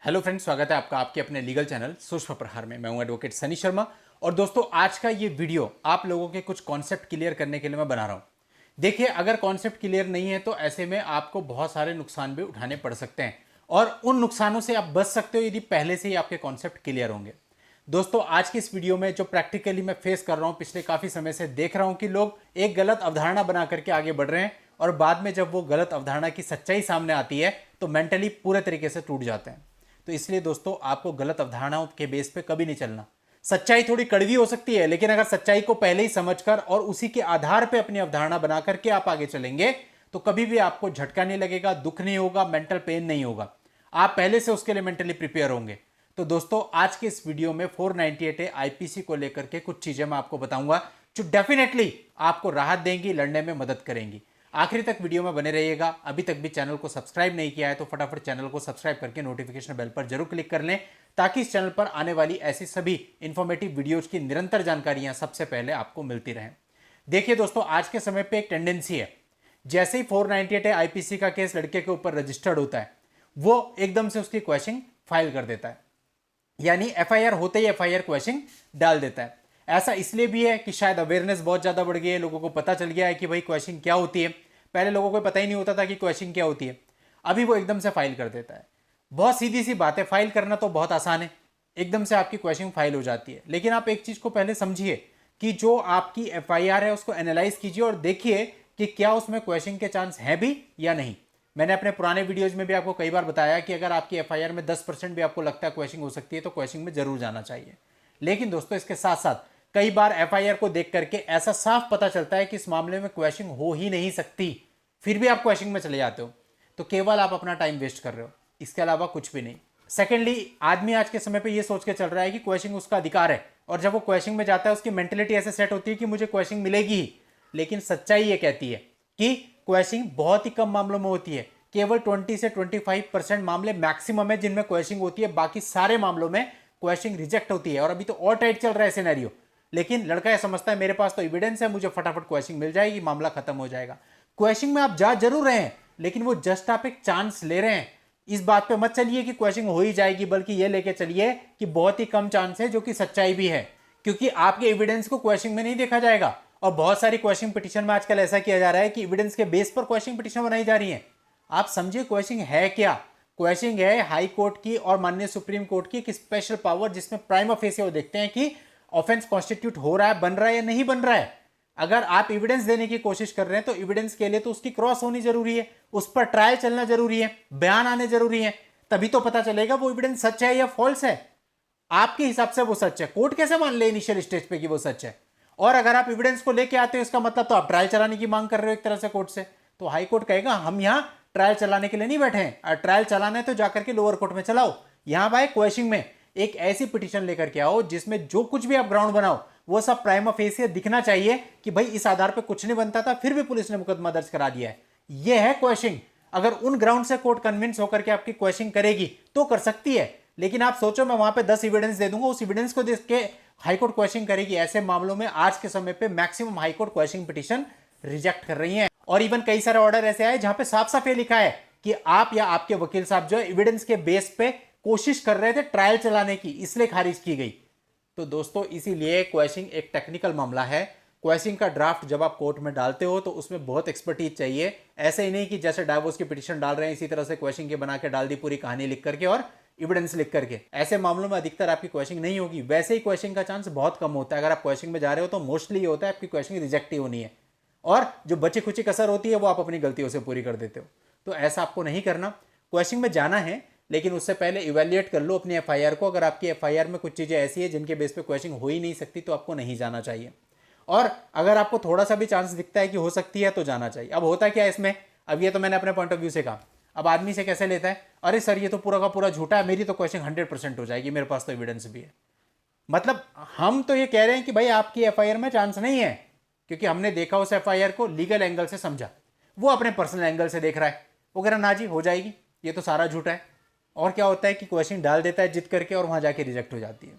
Hello friends, स्वागत है आपका आपके अपने लीगल चैनल सूक्ष्म प्रहार में। मैं हूं एडवोकेट सनी शर्मा। और दोस्तों, आज का ये वीडियो आप लोगों के कुछ कॉन्सेप्ट क्लियर करने के लिए मैं बना रहा हूं। देखिए, अगर कॉन्सेप्ट क्लियर नहीं है तो ऐसे में आपको बहुत सारे नुकसान भी उठाने पड़ सकते हैं, और उन नुकसानों से आप बच सकते हो यदि पहले से ही आपके कॉन्सेप्ट क्लियर होंगे। दोस्तों, आज की इस वीडियो में जो प्रैक्टिकली मैं फेस कर रहा हूं, पिछले काफी समय से देख रहा हूं कि लोग एक गलत अवधारणा बना करके आगे बढ़ रहे हैं, और बाद में जब वो गलत अवधारणा की सच्चाई सामने आती है तो मेंटली पूरे तरीके से टूट जाते हैं। तो इसलिए दोस्तों, आपको गलत अवधारणाओं के बेस पे कभी नहीं चलना। सच्चाई थोड़ी कड़वी हो सकती है, लेकिन अगर सच्चाई को पहले ही समझकर और उसी के आधार पे अपनी अवधारणा बना करके आप आगे चलेंगे तो कभी भी आपको झटका नहीं लगेगा, दुख नहीं होगा, मेंटल पेन नहीं होगा। आप पहले से उसके लिए मेंटली प्रिपेयर होंगे। तो दोस्तों, आज के इस वीडियो में 498A आईपीसी को लेकर के कुछ चीजें मैं आपको बताऊंगा जो डेफिनेटली आपको राहत देंगी, लड़ने में मदद करेंगी। आखिर तक वीडियो में बने रहिएगा। अभी तक भी चैनल को सब्सक्राइब नहीं किया है तो फटाफट चैनल को सब्सक्राइब करके नोटिफिकेशन बेल पर जरूर क्लिक कर लें, ताकि इस चैनल पर आने वाली ऐसी सभी इंफॉर्मेटिव वीडियोज की निरंतर जानकारियां सबसे पहले आपको मिलती रहें। देखिए दोस्तों, आज के समय पे एक टेंडेंसी है, जैसे ही 498A आईपीसी का केस लड़के के ऊपर रजिस्टर्ड होता है, वो एकदम से उसकी क्वेश्चन फाइल कर देता है, यानी एफआईआर होते ही एफआईआर क्वेश्चन डाल देता है। ऐसा इसलिए भी है कि शायद अवेयरनेस बहुत ज्यादा बढ़ गई है, लोगों को पता चल गया है कि भाई क्वेश्चन क्या होती है। पहले लोगों को पता ही नहीं होता था कि क्वेश्चन क्या होती है, अभी वो एकदम से फाइल कर देता है। बहुत सीधी सी बात है, फाइल करना तो बहुत आसान है, एकदम से आपकी क्वेश्चन फाइल हो जाती है। लेकिन आप एक चीज को पहले समझिए कि जो आपकी एफआईआर है उसको एनालाइज कीजिए और देखिए कि क्या उसमें क्वेश्चन के चांस है भी या नहीं। मैंने अपने पुराने वीडियोज में भी आपको कई बार बताया कि अगर आपकी एफआईआर में 10% भी आपको लगता है क्वेश्चन हो सकती है तो क्वेश्चन में जरूर जाना चाहिए। लेकिन दोस्तों, इसके साथ साथ कई बार एफआईआर को देख करके ऐसा साफ पता चलता है कि इस मामले में क्वेश्चन हो ही नहीं सकती, फिर भी आप क्वेश्चन में चले जाते हो, तो केवल आप अपना टाइम वेस्ट कर रहे हो, इसके अलावा कुछ भी नहीं। सेकेंडली, आदमी आज के समय पे ये सोच के चल रहा है कि क्वेश्चन उसका अधिकार है, और जब वो क्वेश्चन में जाता है उसकी मेंटेलिटी ऐसे सेट होती है कि मुझे क्वेश्चन मिलेगी ही। लेकिन सच्चाई ये कहती है कि क्वेश्चन बहुत ही कम मामलों में होती है, केवल 20 से 25% मामले मैक्सिमम है जिनमें क्वेश्चन होती है, बाकी सारे मामलों में क्वेश्चन रिजेक्ट होती है। और अभी तो और टाइट चल रहा है सिनेरियो, लेकिन लड़का ये समझता है मेरे पास तो एविडेंस है, मुझे फटाफट क्वेश्चन मिल जाएगी, मामला खत्म हो जाएगा। क्वेश्चन में आप जा जरूर रहे हैं, लेकिन वो जस्ट आप एक चांस ले रहे हैं। इस बात पे मत चलिए कि क्वेश्चन हो ही जाएगी, बल्कि ये लेके चलिए कि बहुत ही कम चांस है, जो कि सच्चाई भी है, क्योंकि आपके एविडेंस को क्वेश्चन में नहीं देखा जाएगा। और बहुत सारी क्वेश्चन पिटीशन में आजकल ऐसा किया जा रहा है कि एविडेंस के बेस पर क्वेश्चन पिटीशन बनाई जा रही है। आप समझिए क्वेश्चन है क्या। क्वेश्चन है हाई कोर्ट की और माननीय सुप्रीम कोर्ट की एक स्पेशल पावर, जिसमें प्राइमा फेसी वो देखते हैं कि ऑफेंस कॉन्स्टिट्यूट हो रहा है, बन रहा है या नहीं बन रहा है। अगर आप एविडेंस देने की कोशिश कर रहे हैं तो एविडेंस के लिए तो उसकी क्रॉस होनी जरूरी है, उस पर ट्रायल चलना जरूरी है, बयान आने जरूरी है, तभी तो पता चलेगा वो एविडेंस सच है या फॉल्स है। आपके हिसाब से वो सच है, कोर्ट कैसे मान ले इनिशियल स्टेज पे कि वो सच है। और अगर आप एविडेंस को लेके आते हो, इसका मतलब तो आप ट्रायल चलाने की मांग कर रहे हो एक तरह से कोर्ट से। तो हाई कोर्ट कहेगा हम यहां ट्रायल चलाने के लिए नहीं बैठे हैं, ट्रायल चलाना है तो जाकर के लोअर कोर्ट में चलाओ। यहां भाई क्वेश्चन में एक ऐसी पिटीशन लेकर के आओ जिसमें जो कुछ भी आप ग्राउंड बनाओ वो सब प्राइमा फेसी दिखना चाहिए कि भाई इस आधार पे कुछ नहीं बनता था, फिर भी पुलिस ने मुकदमा दर्ज करा दिया है। ये है क्वेश्चन। अगर उन ग्राउंड से कोर्ट कन्विंस होकर के आपकी क्वेश्चन करेगी तो कर सकती है, लेकिन आप सोचो मैं वहां पे 10 एविडेंस दे दूंगा, उस एविडेंस को देख के हाईकोर्ट क्वेश्चन करेगी। ऐसे मामलों में आज के समय पे maximum high court question petition reject कर रही है। और इवन कई सारे ऑर्डर ऐसे आए जहां पे साफ साफ ये लिखा है कि आप या आपके वकील साहब जो है एविडेंस के बेस पे कोशिश कर रहे थे ट्रायल चलाने की, इसलिए खारिज की गई। तो दोस्तों, इसीलिए क्वेश्चन एक टेक्निकल मामला है। क्वेश्चन का ड्राफ्ट जब आप कोर्ट में डालते हो तो उसमें बहुत एक्सपर्टीज चाहिए। ऐसे ही नहीं कि जैसे डाइवोर्स की पिटीशन डाल रहे हैं इसी तरह से क्वेश्चन के बना के डाल दी, पूरी कहानी लिख करके और एविडेंस लिख करके। ऐसे मामलों में अधिकतर आपकी क्वेश्चन नहीं होगी, वैसे ही क्वेश्चन का चांस बहुत कम होता है। अगर आप क्वेश्चन में जा रहे हो तो मोस्टली ये होता है आपकी क्वेश्चन रिजेक्ट ही होनी है, और जो बची खुची कसर होती है वो आप अपनी गलतियों से पूरी कर देते हो। तो ऐसा आपको नहीं करना। क्वेश्चन में जाना है, लेकिन उससे पहले इवैल्यूएट कर लो अपनी एफआईआर को। अगर आपकी एफआईआर में कुछ चीजें ऐसी है जिनके बेस पे क्वेश्चन हो ही नहीं सकती तो आपको नहीं जाना चाहिए। और अगर आपको थोड़ा सा भी चांस दिखता है कि हो सकती है तो जाना चाहिए। अब होता क्या है इसमें, अब ये तो मैंने अपने पॉइंट ऑफ व्यू से कहा। अब आदमी से कैसे लेता है, अरे सर ये तो पूरा का पूरा झूठा है, मेरी तो क्वेश्चन 100% हो जाएगी, मेरे पास तो एविडेंस भी है। मतलब हम तो ये कह रहे हैं कि भाई आपकी एफआईआर में चांस नहीं है, क्योंकि हमने देखा उस एफआईआर को लीगल एंगल से समझा। वो अपने पर्सनल एंगल से देख रहा है, वो कह रहा ना जी हो जाएगी, ये तो सारा झूठा है। और क्या होता है कि क्वेश्चन डाल देता है जिद करके और वहां जाके रिजेक्ट हो जाती है।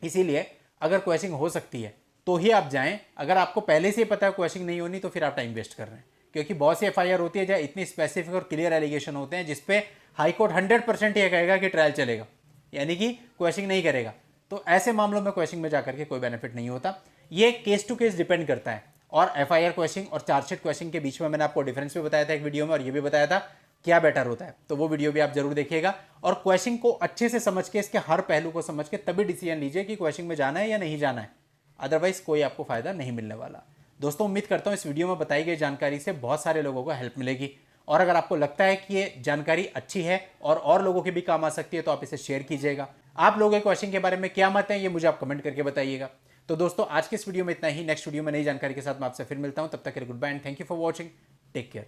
इसीलिए अगर क्वेश्चन हो सकती है तो ही आप जाएं। अगर आपको पहले से ही पता है क्वेश्चन नहीं होनी तो फिर आप टाइम वेस्ट कर रहे हैं, क्योंकि बहुत सी एफआईआर होती है जहाँ इतनी स्पेसिफिक और क्लियर एलिगेशन होते हैं जिसपे हाई कोर्ट 100% यह कहेगा कि ट्रायल चलेगा, यानी कि क्वेश्चनिंग नहीं करेगा। तो ऐसे मामलों में क्वेश्चनिंग में जाकर के कोई बेनिफिट नहीं होता। ये केस टू केस डिपेंड करता है। और एफआईआर क्वेश्चनिंग और चार्जशीट क्वेश्चनिंग के बीच में मैंने आपको डिफरेंस भी बताया था एक वीडियो में, और ये भी बताया था क्या बेटर होता है, तो वो वीडियो भी आप जरूर देखिएगा। और क्वेश्चनिंग को अच्छे से समझ के, इसके हर पहलू को समझ के तभी डिसीजन लीजिए कि क्वेश्चनिंग में जाना है या नहीं जाना है, अदरवाइज कोई आपको फायदा नहीं मिलने वाला। दोस्तों उम्मीद करता हूं इस वीडियो में बताई गई जानकारी से बहुत सारे लोगों को हेल्प मिलेगी, और अगर आपको लगता है कि ये जानकारी अच्छी है और लोगों के भी काम आ सकती है तो आप इसे शेयर कीजिएगा। आप लोगों के क्वेश्चन के बारे में क्या मत है ये मुझे आप कमेंट करके बताइएगा। तो दोस्तों आज के इस वीडियो में इतना ही। नेक्स्ट वीडियो में नई जानकारी के साथ मैं आपसे फिर मिलता हूं, तब तक के लिए goodbye and thank you for watching. Take care.